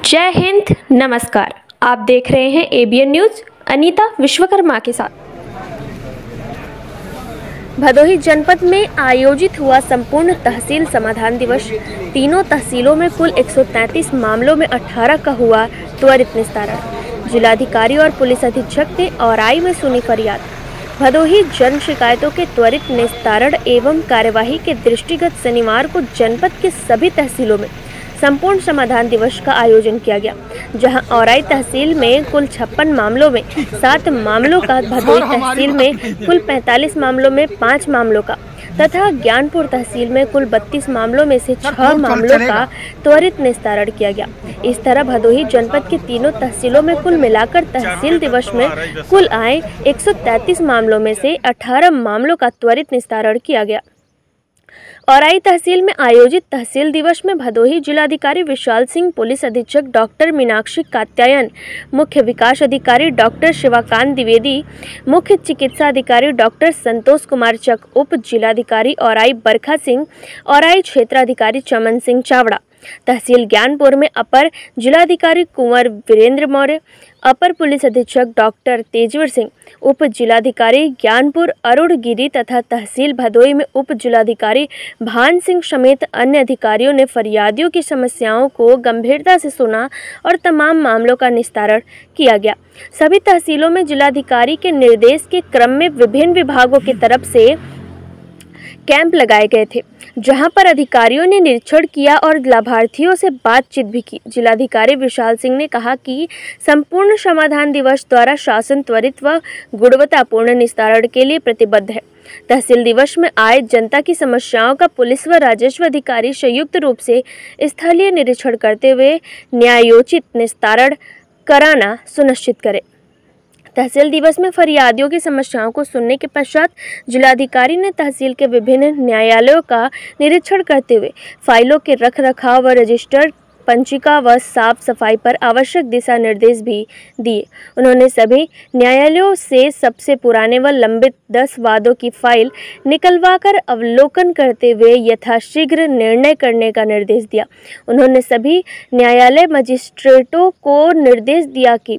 जय हिंद, नमस्कार। आप देख रहे हैं एबीएन न्यूज। अनीता विश्वकर्मा के साथ। भदोही जनपद में आयोजित हुआ संपूर्ण तहसील समाधान दिवस। तीनों तहसीलों में कुल 133 मामलों में 18 का हुआ त्वरित निस्तारण। जिलाधिकारी और पुलिस अधीक्षक ने औराई में सुनी फरियाद। भदोही जन शिकायतों के त्वरित निस्तारण एवं कार्यवाही के दृष्टिगत शनिवार को जनपद के सभी तहसीलों में संपूर्ण समाधान दिवस का आयोजन किया गया, जहां औराई तहसील में कुल 56 मामलों में 7 मामलों का, भदोही तहसील में कुल 45 मामलों में 5 मामलों का तथा ज्ञानपुर तहसील में कुल 32 मामलों में से 6 मामलों का त्वरित निस्तारण किया गया। इस तरह भदोही जनपद के तीनों तहसीलों में कुल मिलाकर तहसील दिवस में कुल आए 133 मामलों में से 18 मामलों का त्वरित निस्तारण किया गया। औराई तहसील में आयोजित तहसील दिवस में भदोही जिलाधिकारी विशाल सिंह, पुलिस अधीक्षक डॉक्टर मीनाक्षी कात्यायन, मुख्य विकास अधिकारी डॉक्टर शिवाकांत द्विवेदी, मुख्य चिकित्सा अधिकारी डॉक्टर संतोष कुमार चक, उप जिलाधिकारी औराई बरखा सिंह, औराई क्षेत्राधिकारी चमन सिंह चावड़ा, तहसील ज्ञानपुर में अपर जिलाधिकारी कुंवर वीरेंद्र मौर्य, अपर पुलिस अधीक्षक डॉक्टर तेजवीर सिंह, उप जिलाधिकारी ज्ञानपुर अरुण गिरी तथा तहसील भदोही में उप जिलाधिकारी भान सिंह समेत अन्य अधिकारियों ने फरियादियों की समस्याओं को गंभीरता से सुना और तमाम मामलों का निस्तारण किया गया। सभी तहसीलों में जिलाधिकारी के निर्देश के क्रम में विभिन्न विभागों की तरफ से कैंप लगाए गए थे, जहां पर अधिकारियों ने निरीक्षण किया और लाभार्थियों से बातचीत भी की। जिलाधिकारी विशाल सिंह ने कहा कि संपूर्ण समाधान दिवस द्वारा शासन त्वरित व गुणवत्तापूर्ण निस्तारण के लिए प्रतिबद्ध है। तहसील दिवस में आए जनता की समस्याओं का पुलिस व राजस्व अधिकारी संयुक्त रूप से स्थलीय निरीक्षण करते हुए न्यायोचित निस्तारण कराना सुनिश्चित करें। तहसील दिवस में फरियादियों की समस्याओं को सुनने के पश्चात जिलाधिकारी ने तहसील के विभिन्न न्यायालयों का निरीक्षण करते हुए फाइलों के रखरखाव व रजिस्टर, पंचिका व साफ सफाई पर आवश्यक दिशा निर्देश भी दिए। उन्होंने सभी न्यायालयों से सबसे पुराने व लंबित 10 वादों की फाइल निकलवाकर अवलोकन करते हुए यथाशीघ्र निर्णय करने का निर्देश दिया। उन्होंने सभी न्यायालय मजिस्ट्रेटों को निर्देश दिया कि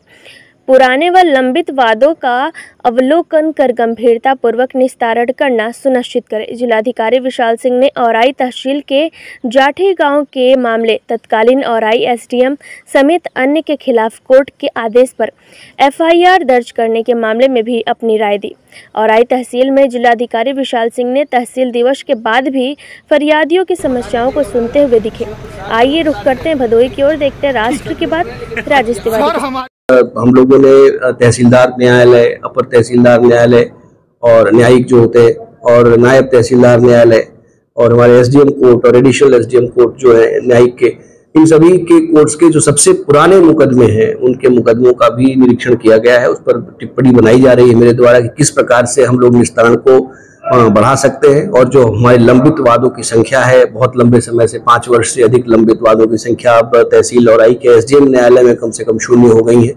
पुराने व लंबित वादों का अवलोकन कर गंभीरता पूर्वक निस्तारण करना सुनिश्चित करें। जिलाधिकारी विशाल सिंह ने औराई तहसील के जाठी गांव के मामले तत्कालीन औराई एसडीएम समेत अन्य के खिलाफ कोर्ट के आदेश पर एफआईआर दर्ज करने के मामले में भी अपनी राय दी। औराई तहसील में जिलाधिकारी विशाल सिंह ने तहसील दिवस के बाद भी फरियादियों की समस्याओं को सुनते हुए दिखे। आइए रुख करते हैं भदोही की ओर, देखते हैं राष्ट्र के बाद राजेश तिवारी। हम लोगों ने तहसीलदार न्यायालय, अपर तहसीलदार न्यायालय और न्यायिक जो होते हैं और नायब तहसीलदार न्यायालय और हमारे एसडीएम कोर्ट और एडिशनल एसडीएम कोर्ट जो है न्यायिक के, इन सभी के कोर्ट्स के जो सबसे पुराने मुकदमे हैं उनके मुकदमों का भी निरीक्षण किया गया है। उस पर टिप्पणी बनाई जा रही है मेरे द्वारा कि किस प्रकार से हम लोग निस्तारण को बढ़ा सकते हैं। और जो हमारे लंबित वादों की संख्या है, बहुत लंबे समय से 5 वर्ष से अधिक लंबित वादों की संख्या अब तहसील औराई के एसडीएम न्यायालय में कम से कम 0 हो गई है।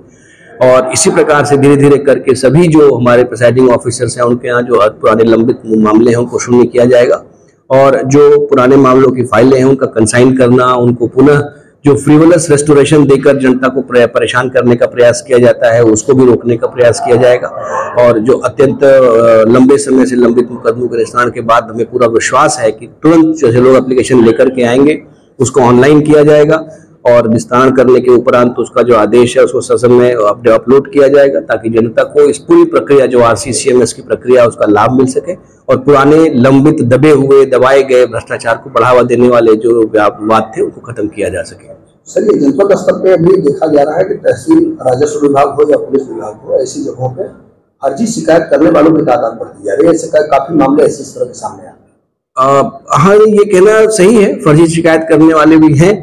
और इसी प्रकार से धीरे धीरे करके सभी जो हमारे प्रिसाइडिंग ऑफिसर्स हैं उनके यहाँ जो पुराने लंबित मामले हैं उनको शून्य किया जाएगा। और जो पुराने मामलों की फाइलें हैं उनका कंसाइन करना, उनको पुनः जो फ्रीवलस रेस्टोरेशन देकर जनता को परेशान करने का प्रयास किया जाता है उसको भी रोकने का प्रयास किया जाएगा। और जो अत्यंत लंबे समय से लंबित मुकदमों के निस्तारण के बाद हमें पूरा विश्वास है कि तुरंत जो लोग एप्लीकेशन लेकर के आएंगे उसको ऑनलाइन किया जाएगा और निस्तारण करने के उपरांत उसका जो आदेश है उसको सदन में अपलोड किया जाएगा, ताकि जनता को इस पूरी प्रक्रिया जो आरसीसीएमएस की प्रक्रिया उसका लाभ मिल सके और पुराने लंबित दबे हुए दबाए गए भ्रष्टाचार को बढ़ावा देने वाले जो वाद थे उनको खत्म किया जा सके। सर, ये जनपद स्तर पे अभी देखा जा रहा है कि तहसील राजस्व विभाग हो या पुलिस विभाग हो, ऐसी जगहों पे फर्जी शिकायत करने वालों की तादाद बढ़ती जा रही है। ऐसे काफी मामले ऐसे इस तरह के सामने आ रहे हैं। हाँ, ये कहना सही है, फर्जी शिकायत करने वाले भी हैं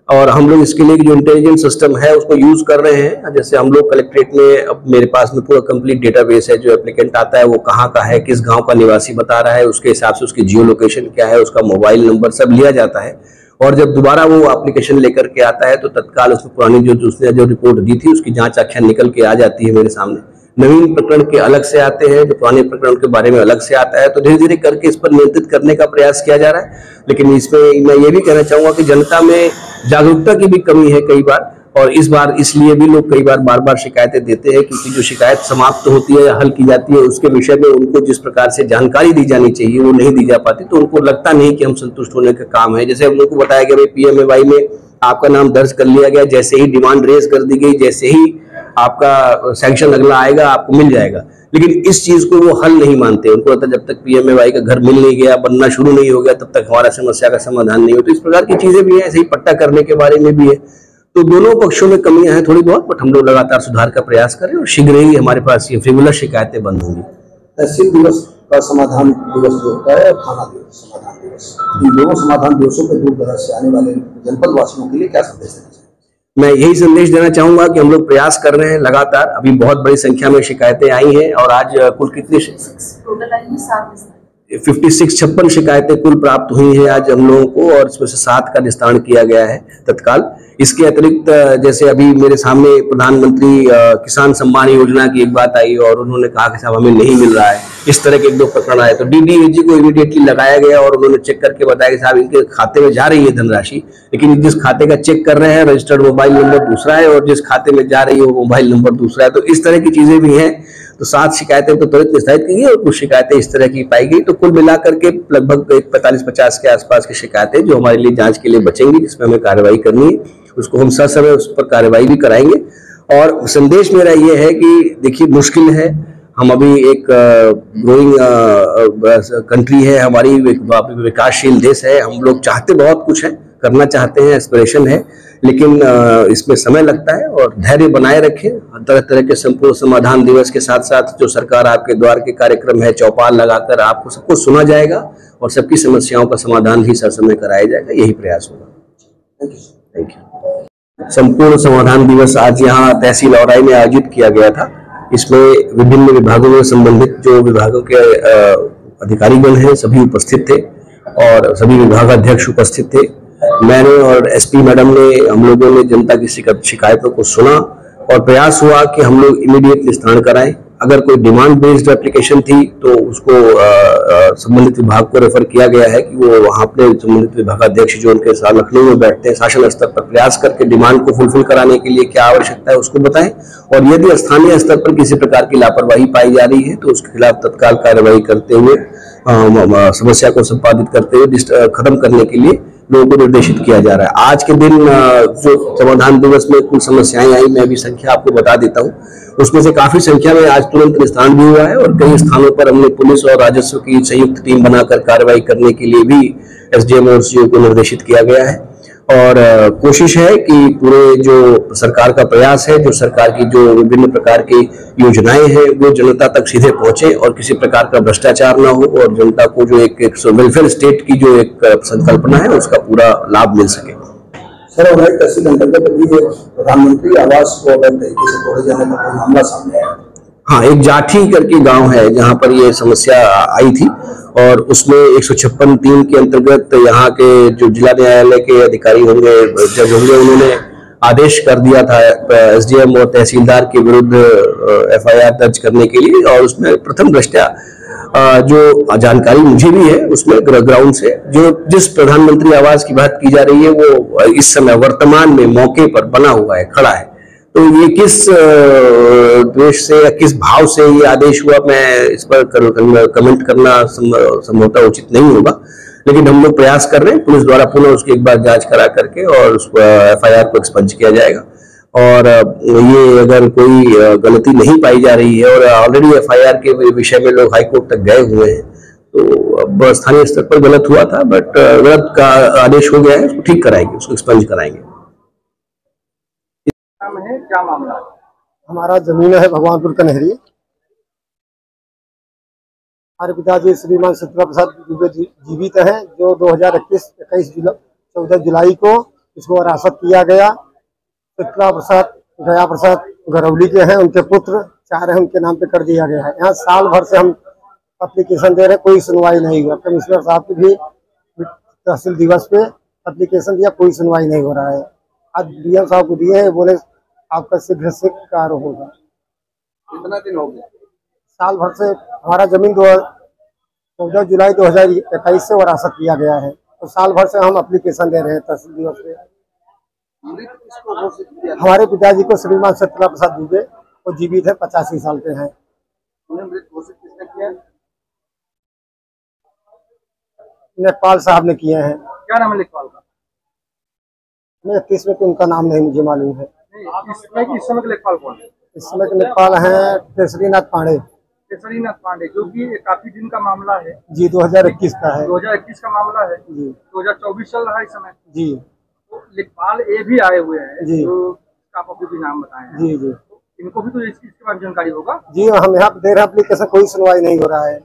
और हम लोग इसके लिए जो इंटेलिजेंस सिस्टम है उसको यूज कर रहे हैं। जैसे हम लोग कलेक्ट्रेट में, अब मेरे पास में पूरा कंप्लीट डेटाबेस है, जो एप्लीकेंट आता है वो कहाँ का है, किस गांव का निवासी बता रहा है, उसके हिसाब से उसकी जियो लोकेशन क्या है, उसका मोबाइल नंबर सब लिया जाता है। और जब दोबारा वो एप्लीकेशन लेकर के आता है तो तत्काल उसमें पुरानी उसने जो रिपोर्ट दी थी उसकी जांच आख्या निकल के आ जाती है मेरे सामने। नवीन प्रकरण के अलग से आते हैं, जो पुराने प्रकरण के बारे में अलग से आता है। तो धीरे धीरे करके इस पर नियंत्रित करने का प्रयास किया जा रहा है। लेकिन इसमें मैं ये भी कहना चाहूंगा कि जनता में जागरूकता की भी कमी है कई बार, और इस बार इसलिए भी लोग कई बार बार शिकायतें देते हैं, क्योंकि जो शिकायत समाप्त होती है या हल की जाती है उसके विषय में उनको जिस प्रकार से जानकारी दी जानी चाहिए वो नहीं दी जा पाती, तो उनको लगता नहीं कि हम संतुष्ट होने का काम है। जैसे हम लोग को बताया गया भाई PMAY में आपका नाम दर्ज कर लिया गया, जैसे ही डिमांड रेज कर दी गई, जैसे ही आपका सैंक्शन अगला आएगा आपको मिल जाएगा, लेकिन इस चीज को वो हल नहीं मानते। उनको लगता है जब तक PMAY का घर मिल नहीं गया, बनना शुरू नहीं हो गया, तब तक हमारा समस्या का समाधान नहीं हो। तो इस प्रकार की चीजें भी है, ऐसे ही पट्टा करने के बारे में भी है। तो दोनों पक्षों में कमियां हैं थोड़ी बहुत, बट हम लोग लगातार सुधार का प्रयास करें और शीघ्र ही हमारे पास ये फ्रिवुलस शिकायतें बंद होंगी। तहसील दिवस का समाधान दिवस जो होता है और थाना दिवस समाधान दिवस, इन दोनों समाधान दिवसों पे दूर दराज से आने वाले जनपद वासियों के लिए क्या संदेश देना चाहिए? मैं यही संदेश देना चाहूंगा कि हम लोग प्रयास कर रहे हैं लगातार। अभी बहुत बड़ी संख्या में शिकायतें आई हैं और आज कुल कितनी 56 शिकायतें कुल प्राप्त हुई हैं आज हम लोगों को, और इसमें से 7 का निस्तारण किया गया है तत्काल। इसके अतिरिक्त जैसे अभी मेरे सामने प्रधानमंत्री किसान सम्मान योजना की एक बात आई और उन्होंने कहा कि साहब हमें नहीं मिल रहा है, इस तरह के 1-2 प्रकरण आए, तो DDAG को इमीडिएटली लगाया गया और उन्होंने चेक करके बताया कि साहब इनके खाते में जा रही है धनराशि, लेकिन जिस खाते का चेक कर रहे हैं रजिस्टर्ड मोबाइल नंबर दूसरा है और जिस खाते में जा रही है वो मोबाइल नंबर दूसरा है। तो इस तरह की चीजें भी हैं। तो 7 शिकायतें तो त्वरित निस्तारित की गई और कुछ शिकायतें इस तरह की पाई गई। तो कुल मिलाकर के लगभग 45-50 के आसपास की शिकायतें जो हमारे लिए जांच के लिए बचेंगी, जिसमें हमें कार्रवाई करनी है, उसको हम ससमय उस पर कार्रवाई भी कराएंगे। और संदेश मेरा ये है कि देखिए मुश्किल है, हम अभी एक ग्रोइंग कंट्री है, हमारी विकासशील देश है, हम लोग चाहते बहुत कुछ है, करना चाहते हैं, एस्पिरेशन है, लेकिन इसमें समय लगता है और धैर्य बनाए रखें। तरह तरह के संपूर्ण समाधान दिवस के साथ साथ जो सरकार आपके द्वार के कार्यक्रम है, चौपाल लगाकर आपको सबको सुना जाएगा और सबकी समस्याओं का समाधान भी ससमय कराया जाएगा, यही प्रयास होगा। Thank you. संपूर्ण समाधान दिवस आज यहाँ तहसील औराई में आयोजित किया गया था। इसमें विभिन्न विभागों में संबंधित जो विभागों के अधिकारीगण हैं सभी उपस्थित थे और सभी विभागाध्यक्ष उपस्थित थे। मैंने और SP मैडम ने, हम लोगों ने जनता की शिकायतों को सुना और प्रयास हुआ कि हम लोग इमीडिएट निस्तारण कराएं। अगर कोई डिमांड बेस्ड एप्लीकेशन थी तो उसको संबंधित विभाग को रेफर किया गया है कि वो वहाँ अपने संबंधित विभागाध्यक्ष जो उनके साथ लखनऊ में बैठते हैं शासन स्तर पर प्रयास करके डिमांड को फुलफिल कराने के लिए क्या आवश्यकता है उसको बताएं। और यदि स्थानीय स्तर पर किसी प्रकार की लापरवाही पाई जा रही है तो उसके खिलाफ तत्काल कार्रवाई करते हुए समस्या को संपादित करते हुए खत्म करने के लिए लोगों को निर्देशित किया जा रहा है। आज के दिन जो समाधान दिवस में कुछ समस्याएं आई, मैं अभी संख्या आपको बता देता हूँ। उसमें से काफी संख्या में आज तुरंत निस्तारण भी हुआ है और कई स्थानों पर हमने पुलिस और राजस्व की संयुक्त टीम बनाकर कार्रवाई करने के लिए भी SDM और CO को निर्देशित किया गया है। और कोशिश है कि पूरे जो सरकार का प्रयास है, जो सरकार की जो विभिन्न प्रकार की योजनाएं हैं वो जनता तक सीधे पहुंचे और किसी प्रकार का भ्रष्टाचार ना हो और जनता को जो एक वेलफेयर स्टेट की जो एक संकल्पना है उसका पूरा लाभ मिल सके। सर, औराई तहसील अंतर्गत अभी प्रधानमंत्री आवास को अवैध तरीके से तोड़े जाने का कोई मामला सामने आया? हाँ, एक जाठी करके गांव है जहां पर ये समस्या आई थी और उसमें 156(3) के अंतर्गत यहाँ के जो जिला न्यायालय के अधिकारी होंगे, जज होंगे, उन्होंने आदेश कर दिया था SDM और तहसीलदार के विरुद्ध FIR दर्ज करने के लिए। और उसमें प्रथम दृष्टया जो जानकारी मुझे भी है उसमें ग्राउंड से जो जिस प्रधानमंत्री आवास की बात की जा रही है वो इस समय वर्तमान में मौके पर बना हुआ है, खड़ा है। तो ये किस द्वेष से या किस भाव से ये आदेश हुआ, मैं इस पर कमेंट करना संभवतः उचित नहीं होगा, लेकिन हम लोग प्रयास कर रहे हैं। पुलिस द्वारा पुनः उसकी एक बार जांच करा करके और उस FIR को एक्सपंज किया जाएगा। और ये अगर कोई गलती नहीं पाई जा रही है और ऑलरेडी FIR के विषय में लोग हाईकोर्ट तक गए हुए हैं, तो अब स्थानीय स्तर पर गलत हुआ था, बट गलत का आदेश हो गया है, उसको ठीक कराएंगे, उसको एक्सपंज कराएंगे। क्या मामला? हमारा जमीन है भगवानपुर कन्हरी। हमारे पिताजी श्रीमान सत्यपाल प्रसाद दुबे जीवित हैं, जो 2021-21 जुलाई को इसको वरासत किया गया। सत्यपाल प्रसाद गया प्रसाद घरौली के हैं, उनके पुत्र 4 हैं, उनके नाम पे कर दिया गया है। यहाँ साल भर से हम एप्लीकेशन दे रहे, कोई सुनवाई नहीं हुआ। कमिश्नर साहब की भी तहसील दिवस पे एप्लीकेशन दिया, कोई सुनवाई नहीं हो रहा है। आज DM साहब को दिए हैं, बोले आपका शीघ्र से कार्य होगा। कितना दिन हो गया? साल भर से हमारा जमीन 14 जुलाई 2021 से वरासत किया गया है, तो साल भर से हम एप्लीकेशन दे रहे हैं तहसील दिवस पे। मृत किसको घोषित किया? हमारे पिताजी को श्रीमान सत्यलाल प्रसाद दुबे, वो जीवित है, 85 साल के हैं। उन्हें मृत घोषित किसने किया? लेखपाल साहब ने किए हैं। क्या नाम है लेखपाल का? मैं 31 में उनका नाम नहीं मुझे मालूम है। इस समय के लेखपाल कौन है? इस समय के लेखपाल हैं केसरीनाथ पांडे। केसरीनाथ पांडे, जो कि काफी दिन का मामला है जी, 2021 का है। 2021 का मामला है जी। 2024 चल रहा है इस समय। जी। तो लेखपाल ए भी आए हुए हैं जी। जो आप अभी भी नाम बताए हैं। जी जी तो इनको भी तो इसके बारे में जानकारी होगा। जी, हम यहाँ पे दे रहे हैं एप्लीकेशन, कोई सुनवाई नहीं हो रहा है।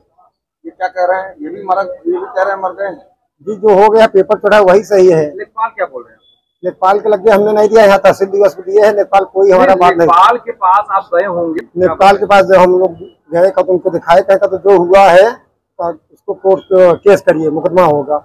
ये क्या कह रहे हैं? ये भी कह रहे हैं मर गए। जी, जो हो गया पेपर चढ़ा वही सही है। लेखपाल क्या बोल रहे हैं? लेखपाल के लगे हमने नहीं दिया, यहाँ तहसील दिवस में दिए हैं। लेखपाल कोई हमारा बात नहीं। लेखपाल के पास आप गए होंगे। लेखपाल के पास जब हम लोग गए तो उनको दिखाए, कहा तो जो हुआ है तो उसको कोर्ट केस करिए, मुकदमा होगा।